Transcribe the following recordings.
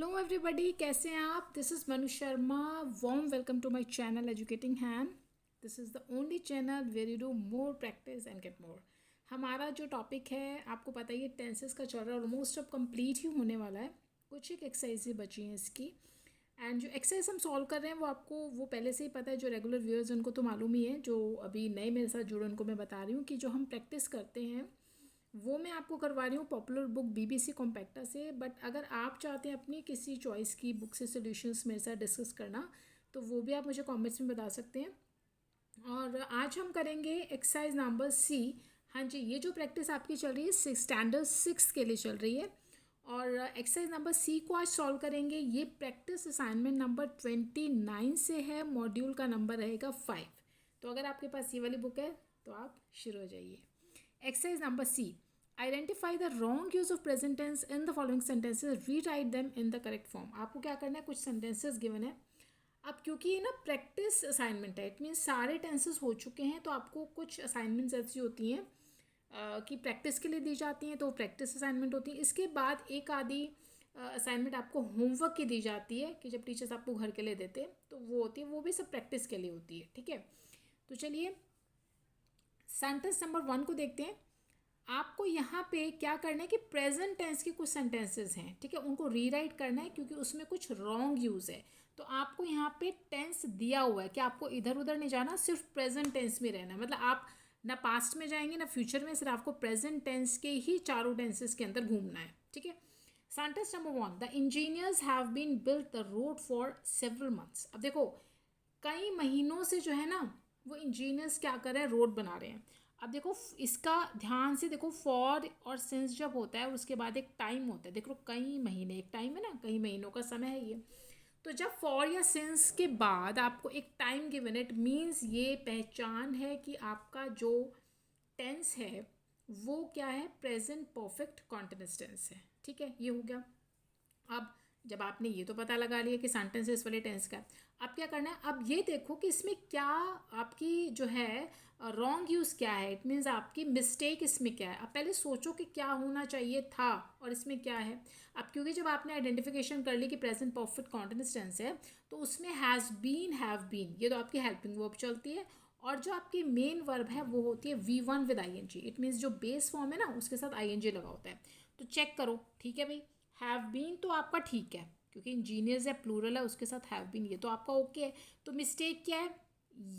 Hello everybody, कैसे हैं आप? This is Manu Sharma. Warm welcome to my channel educating hand. This is the only channel where you do more practice and get more. हमारा जो topic है आपको पता ही है, टेंसेस का चल रहा है. ऑलमोस्ट अब कंप्लीट ही होने वाला है. कुछ एक एक्सरसाइज बची हैं इसकी. एंड जो एक्सरसाइज हम सॉल्व कर रहे हैं वो पहले से ही पता है. जो रेगुलर व्यूअर्स उनको तो मालूम ही है. जो अभी नए मेरे साथ जुड़े उनको मैं बता रही हूँ कि जो हम प्रैक्टिस करते हैं वो मैं आपको करवा रही हूँ पॉपुलर बुक बीबीसी कॉम्पैक्टा से. बट अगर आप चाहते हैं अपनी किसी चॉइस की बुक से सॉल्यूशंस मेरे साथ डिस्कस करना, तो वो भी आप मुझे कमेंट्स में बता सकते हैं. और आज हम करेंगे एक्सरसाइज नंबर सी. हाँ जी, ये जो प्रैक्टिस आपकी चल रही है स्टैंडर्ड 6 के लिए चल रही है. और एक्सरसाइज नंबर सी को आज सॉल्व करेंगे. ये प्रैक्टिस असाइनमेंट नंबर 29 से है. मॉड्यूल का नंबर रहेगा 5. तो अगर आपके पास ये वाली बुक है तो आप शुरू हो जाइए. Exercise number C. Identify the wrong use of present tense in the following sentences, rewrite them in the correct form. आपको क्या करना है, कुछ सेंटेंसेस गिवन है. अब क्योंकि ये ना प्रैक्टिस असाइनमेंट है, इट मीन्स सारे टेंसेस हो चुके हैं, तो आपको कुछ असाइनमेंट्स ऐसी होती हैं कि प्रैक्टिस के लिए दी जाती हैं, तो प्रैक्टिस असाइनमेंट होती है. इसके बाद एक आधी असाइनमेंट आपको होमवर्क की दी जाती है कि जब टीचर्स आपको घर के लिए देते हैं तो वो होती है. वो भी सब प्रैक्टिस के लिए होती है. ठीक है, तो चलिए सेंटेंस नंबर 1 को देखते हैं. आपको यहाँ पे क्या करना है कि प्रेजेंट टेंस के कुछ सेंटेंसेस हैं, ठीक है, उनको रीराइट करना है क्योंकि उसमें कुछ रॉन्ग यूज़ है. तो आपको यहाँ पे टेंस दिया हुआ है कि आपको इधर उधर नहीं जाना, सिर्फ प्रेजेंट टेंस में रहना है. मतलब आप ना पास्ट में जाएंगे ना फ्यूचर में, सिर्फ आपको प्रेजेंट टेंस के ही चारों टेंसेस के अंदर घूमना है. ठीक है. Sentence number 1. The engineers have been built the road for several months. अब देखो, कई महीनों से जो है ना वो इंजीनियर्स क्या कर रहे हैं, रोड बना रहे हैं. अब देखो इसका ध्यान से देखो, फॉर और सिंस जब होता है उसके बाद एक टाइम होता है. देखो कई महीने, एक टाइम है ना, कई महीनों का समय है ये. तो जब फॉर या सिंस के बाद आपको एक टाइम गिवन, इट मीन्स ये पहचान है कि आपका जो टेंस है वो क्या है, प्रेजेंट परफेक्ट कॉन्टिन्यूअस टेंस है. ठीक है, ये हो गया. अब जब आपने ये तो पता लगा लिया कि सेंटेंसेस वाले टेंस का, अब क्या करना है, अब ये देखो कि इसमें क्या आपकी जो है रॉन्ग यूज़ क्या है. इट मीन्स आपकी मिस्टेक इसमें क्या है. अब पहले सोचो कि क्या होना चाहिए था और इसमें क्या है. अब क्योंकि जब आपने आइडेंटिफिकेशन कर ली कि प्रेजेंट परफेक्ट कॉन्टिन्यूअस टेंस है, तो उसमें हैज़ बीन, हैव बीन, ये तो आपकी हेल्पिंग वर्ब चलती है. और जो आपकी मेन वर्ब है वो होती है V1 with ING. It means जो बेस फॉर्म है ना उसके साथ ING लगा होता है. तो चेक करो. ठीक है भाई, हैव बीन तो आपका ठीक है क्योंकि इंजीनियर्स है, प्लूरल है, उसके साथ हैव बीन, ये तो आपका ओके है. तो मिस्टेक क्या है,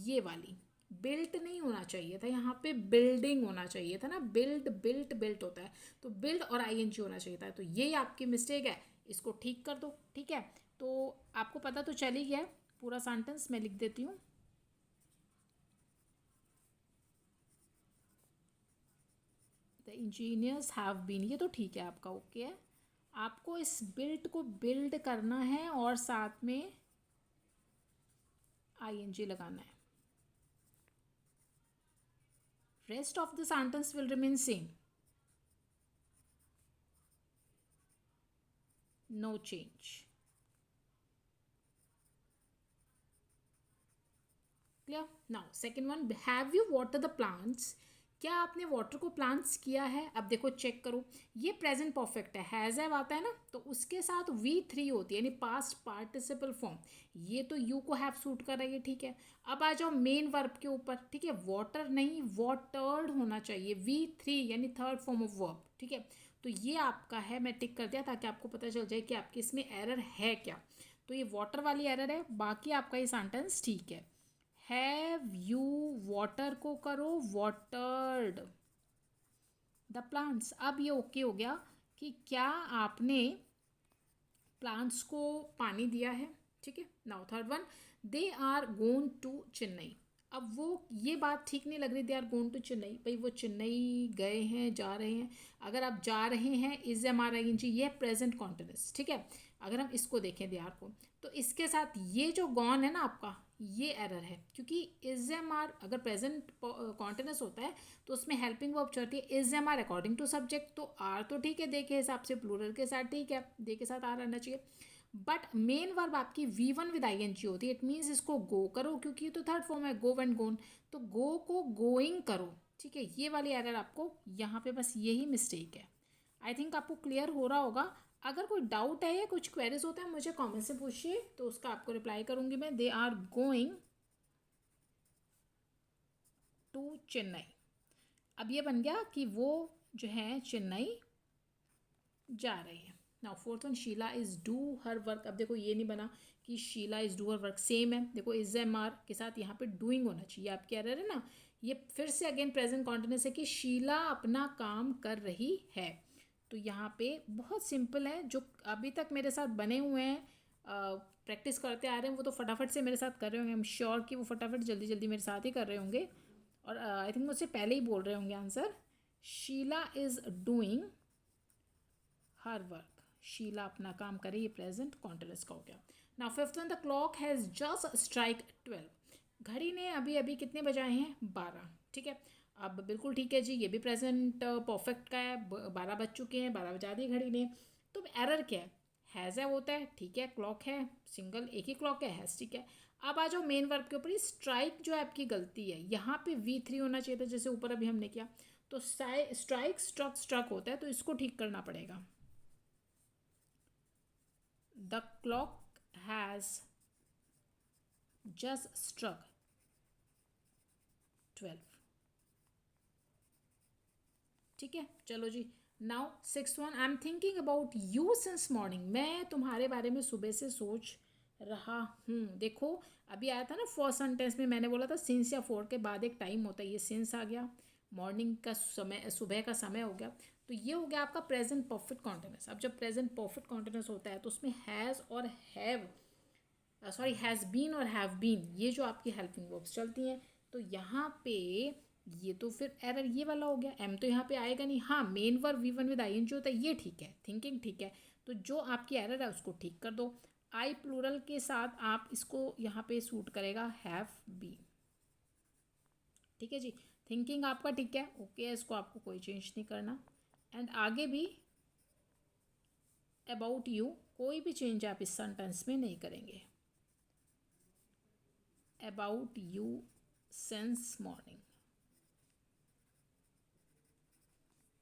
ये वाली, बिल्ट नहीं होना चाहिए था, यहाँ पे बिल्डिंग होना चाहिए था ना. बिल्ड, बिल्ट, बिल्ट होता है, तो बिल्ड और ING होना चाहिए था. तो ये आपकी मिस्टेक है, इसको ठीक कर दो. ठीक है, तो आपको पता तो चल ही गया. पूरा सेंटेंस मैं लिख देती हूँ. द इंजीनियर्स हैव बीन, ये तो ठीक है, आपका ओके है. आपको इस बिल्ट को बिल्ड करना है और साथ में ING लगाना है. Rest of the sentence will remain same, no change. Clear. Now second one, have you water the plants. क्या आपने वाटर को प्लांट्स किया है. अब देखो चेक करो, ये प्रेजेंट परफेक्ट है, हैज़ हैव आता है ना, तो उसके साथ V3 होती है यानी पास्ट पार्टिसिपल फॉर्म. ये तो यू को हैव सूट कर रही है. ठीक है, अब आ जाओ मेन वर्ब के ऊपर. ठीक है, वाटर नहीं वाटर्ड होना चाहिए, V3 यानी थर्ड फॉर्म ऑफ वर्ब. ठीक है, तो ये आपका है, मैं टिक कर दिया ताकि आपको पता चल जाए कि आपकी इसमें एरर है क्या. तो ये वाटर वाली एरर है, बाकी आपका ये सेंटेंस ठीक है. हैव यू वाटर को करो वाटर्ड द प्लांट्स. अब ये ओके हो गया कि क्या आपने प्लांट्स को पानी दिया है. ठीक है. Now third one, they are going to Chennai. अब वो ये बात ठीक नहीं लग रही, they are going to Chennai. भाई वो चेन्नई गए हैं, जा रहे हैं. अगर आप जा रहे हैं, is am are I N G, ये प्रेजेंट कॉन्टिन्यूअस. ठीक है, अगर हम इसको देखें दे आर को, तो इसके साथ ये जो गॉन है ना आपका, ये एरर है क्योंकि इज एम आर अगर प्रेजेंट कॉन्टिन्यूअस होता है तो उसमें हेल्पिंग वर्ब चलती है is am are according to subject. तो आर तो ठीक है, दे के हिसाब से प्लूरल के साथ ठीक है, दे के साथ आर आना चाहिए. बट मेन वर्ब आपकी V1 विद ING होती है. इट मीन्स इसको गो करो क्योंकि ये तो थर्ड फॉर्म है, गो एंड गोन, तो गो को गोइंग करो. ठीक है, ये वाली एरर आपको यहाँ पे बस यही मिस्टेक है. आई थिंक आपको क्लियर हो रहा होगा. अगर कोई डाउट है या कुछ क्वेरीज होता है मुझे कमेंट से पूछिए, तो उसका आपको रिप्लाई करूँगी मैं। They are going to Chennai. अब ये बन गया कि वो जो है चेन्नई जा रही है। Now fourth one, Sheela is do her work. अब देखो ये नहीं बना कि Sheela is do her work, same है। देखो इज एम आर के साथ यहाँ पे डूइंग होना चाहिए, आप कह रहे हैं ना। ये फिर से अगेन प्रेजेंट कॉन्टिन्यूस है कि शीला अपना काम कर रही है। तो यहाँ पे बहुत सिंपल है, जो अभी तक मेरे साथ बने हुए हैं, प्रैक्टिस करते आ रहे हैं, वो तो फटाफट से मेरे साथ कर रहे होंगे। आई एम श्योर कि वो फटाफट जल्दी जल्दी मेरे साथ ही कर रहे होंगे, और आई थिंक मुझसे पहले ही बोल रहे होंगे answer. Sheela is doing her work. Sheela अपना काम करे, ये प्रेजेंट कॉन्टिन्यूस का हो गया। Now fifth one, the clock has just strike 12। घड़ी ने अभी अभी कितने बजाए हैं? 12। ठीक है, अब बिल्कुल ठीक है जी, ये भी प्रेजेंट परफेक्ट का है। 12 बज चुके हैं, 12 बजा दी घड़ी ने। तो एरर क्या है? हैज़ है होता है, ठीक है, क्लॉक है, सिंगल एक ही क्लॉक है, हैज़, ठीक है। अब आ जाओ मेन वर्ब के ऊपर। स्ट्राइक जो है आपकी गलती है, यहाँ पे V3 होना चाहिए था, जैसे ऊपर अभी हमने किया। तो स्ट्राइक स्ट्रक स्ट्रक होता है, तो इसको ठीक करना पड़ेगा। The clock has just struck 12। ठीक है, चलो जी। Now six one, I am thinking about you since morning. मैं तुम्हारे बारे में सुबह से सोच रहा हूँ। देखो अभी आया था ना फर्स्ट सेंटेंस में, मैंने बोला था सिंस या फॉर के बाद एक टाइम होता है, ये सिंस आ गया, मॉर्निंग का समय, सुबह का समय हो गया। तो ये हो गया आपका प्रेजेंट परफेक्ट कॉन्टिन्यूस। अब जब प्रेजेंट परफेक्ट कॉन्टिन्यूस होता है तो उसमें हैज़ और हैव, सॉरी हैज़ बीन और हैव बीन, ये जो आपकी हेल्पिंग वर्ब्स चलती हैं। तो यहाँ पे ये तो फिर एरर ये वाला हो गया, एम तो यहाँ पे आएगा नहीं। हाँ, main verb V1 with I होता है, ये ठीक है, थिंकिंग ठीक है। तो जो आपकी एरर है उसको ठीक कर दो। आई प्लूरल के साथ आप इसको यहाँ पे सूट करेगा हैव बीन। ठीक है जी, थिंकिंग आपका ठीक है, ओके है, इसको आपको कोई चेंज नहीं करना। एंड आगे भी अबाउट यू, कोई भी चेंज आप इस सेंटेंस में नहीं करेंगे। About you since morning.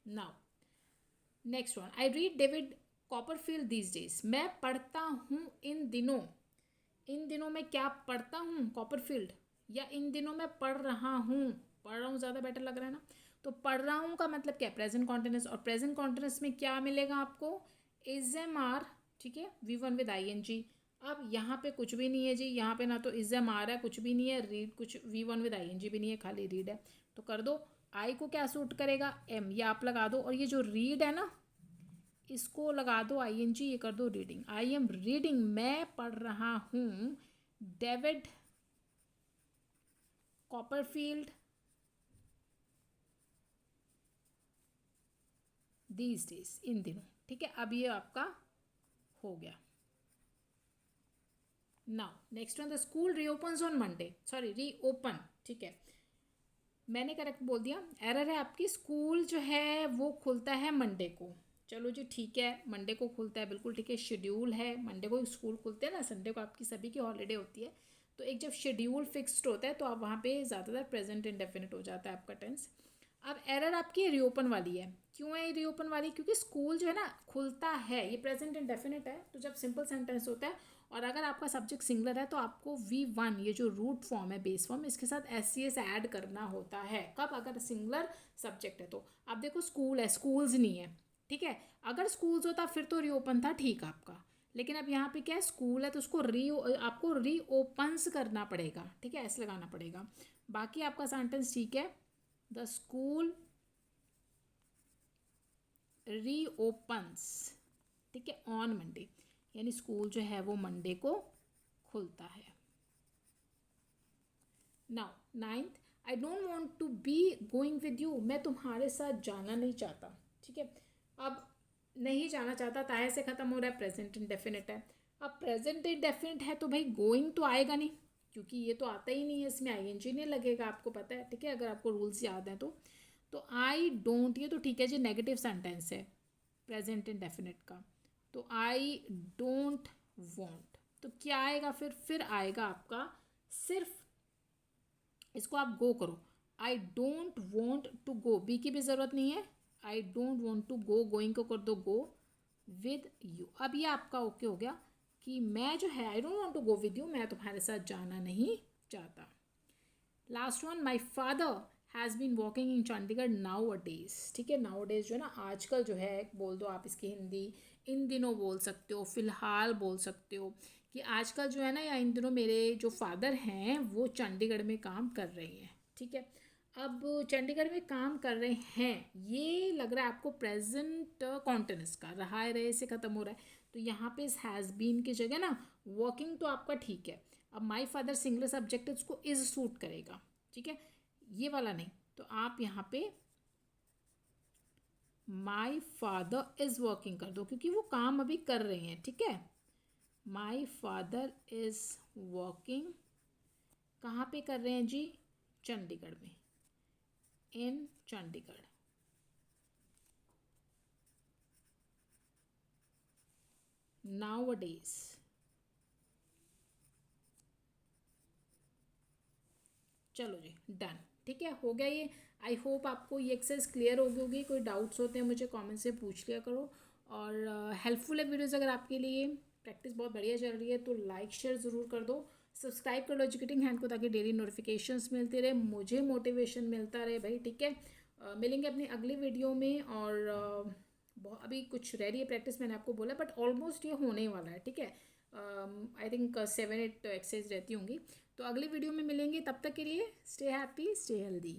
Now next one, I read David Copperfield these days. मैं पढ़ता हूँ इन दिनों। इन दिनों में क्या पढ़ता हूँ? कॉपरफील्ड। या इन दिनों मैं पढ़ रहा हूँ? पढ़ रहा हूँ ज़्यादा बेटर लग रहा है ना। तो पढ़ रहा हूँ का मतलब क्या? Present continuous. और प्रेजेंट कॉन्टिन्यूस में क्या मिलेगा आपको? इज एम आर, ठीक है, V1 विद ING। अब यहाँ पे कुछ भी नहीं है जी, यहाँ पे ना तो इज एम आर है, कुछ भी नहीं है, रीड कुछ V1 विद ING भी नहीं है, खाली रीड है। तो कर दो, आई को क्या सूट करेगा? एम, ये आप लगा दो, और ये जो रीड है ना इसको लगा दो ING, ये कर दो रीडिंग। आई एम रीडिंग, मैं पढ़ रहा हूँ, डेविड कॉपरफील्ड दीज डेज, इन दिनों। ठीक है, अब ये आपका हो गया। Now next one, the school reopens on Monday, sorry reopen, ठीक है, मैंने करेक्ट बोल दिया। एरर है आपकी, स्कूल जो है वो खुलता है मंडे को। चलो जी ठीक है, मंडे को खुलता है, बिल्कुल ठीक है, शेड्यूल है, मंडे को स्कूल खुलते हैं ना, संडे को आपकी सभी की हॉलीडे होती है। तो एक जब शेड्यूल फिक्स्ड होता है तो आप वहाँ पे ज़्यादातर प्रेजेंट इंडेफिनिट हो जाता है आपका टेंस। अब एरर आपकी रीओपन वाली है। क्यों है रीओपन वाली? क्योंकि स्कूल जो है ना खुलता है, ये प्रेजेंट इंडेफिनिट है, तो जब सिंपल सेंटेंस होता है और अगर आपका सब्जेक्ट सिंगलर है तो आपको V1, ये जो रूट फॉर्म है, बेस फॉर्म, इसके साथ SCS ऐड करना होता है। कब? अगर सिंगलर सब्जेक्ट है तो। अब देखो स्कूल है, स्कूल्स नहीं है, ठीक है। अगर स्कूल्स होता फिर तो रीओपन था, ठीक आपका। लेकिन अब यहाँ पे क्या है, स्कूल है तो उसको आपको रीओपन्स करना पड़ेगा, ठीक है, ऐसे लगाना पड़ेगा। बाकी आपका सेंटेंस ठीक है, द स्कूल रीओपन्स, ठीक है, ऑन मंडे, यानी स्कूल जो है वो मंडे को खुलता है। Now ninth, I don't want to be going with you. मैं तुम्हारे साथ जाना नहीं चाहता, ठीक है। अब नहीं जाना चाहता ताहे से ख़त्म हो रहा है, प्रेजेंट इंडेफिनिट है। अब प्रेजेंट इंडेफिनिट है तो भाई गोइंग तो आएगा नहीं, क्योंकि ये तो आता ही नहीं है, इसमें ING नहीं लगेगा, आपको पता है, ठीक है, अगर आपको रूल्स याद हैं तो आई डोंट, ये तो ठीक है जी, नेगेटिव सेंटेंस है प्रेजेंट इंडेफिनिट का। तो आई डोंट वॉन्ट, तो क्या आएगा फिर आएगा आपका सिर्फ, इसको आप गो करो, I don't want to go, be की भी ज़रूरत नहीं है, I don't want to go, going को कर दो गो, विद यू। अब ये आपका ओके हो गया कि मैं जो है I don't want to go with you, मैं तुम्हारे साथ जाना नहीं चाहता। Last one, my father has been walking in Chandigarh nowadays. ठीक है, नाउ डेज जो है ना आजकल जो है बोल दो आप, इसकी हिंदी इन दिनों बोल सकते हो, फ़िलहाल बोल सकते हो कि आजकल जो है ना या इन दिनों मेरे जो फादर हैं वो चंडीगढ़ में काम कर रहे हैं। ठीक है, अब चंडीगढ़ में काम कर रहे हैं, ये लग रहा है आपको प्रेजेंट कॉन्टिन्यूस का, रहा है रहे से ख़त्म हो रहा है, तो यहाँ पे इस हैज़ बीन की जगह ना वर्किंग तो आपका ठीक है। अब माई फादर सिंगुलर सब्जेक्ट उसको इज सूट करेगा। ठीक है, ये वाला नहीं, तो आप यहाँ पे माई फादर इज़ वर्किंग कर दो क्योंकि वो काम अभी कर रहे हैं। ठीक है, माई फादर इज़ वर्किंग कहाँ पे कर रहे हैं जी, चंडीगढ़ में, इन चंडीगढ़। नाउअडेज। चलो जी डन। ठीक है, हो गया ये। आई होप आपको ये एक्सरसाइज क्लियर हो गई होगी। कोई डाउट्स होते हैं मुझे कमेंट से पूछ लिया करो, और हेल्पफुल है वीडियोज़ अगर आपके लिए। प्रैक्टिस बहुत बढ़िया चल रही है तो लाइक शेयर ज़रूर कर दो, सब्सक्राइब कर लो एजुकेटिंग हैंड को ताकि डेली नोटिफिकेशंस मिलते रहे, मुझे मोटिवेशन मिलता रहे भाई। ठीक है, मिलेंगे अपनी अगली वीडियो में। और अभी कुछ रह रही है प्रैक्टिस, मैंने आपको बोला, बट ऑलमोस्ट ये होने वाला है। ठीक है, आई थिंक 7-8 एक्सरसाइज रहती होंगी। तो अगली वीडियो में मिलेंगे, तब तक के लिए स्टे हैप्पी स्टे हेल्दी।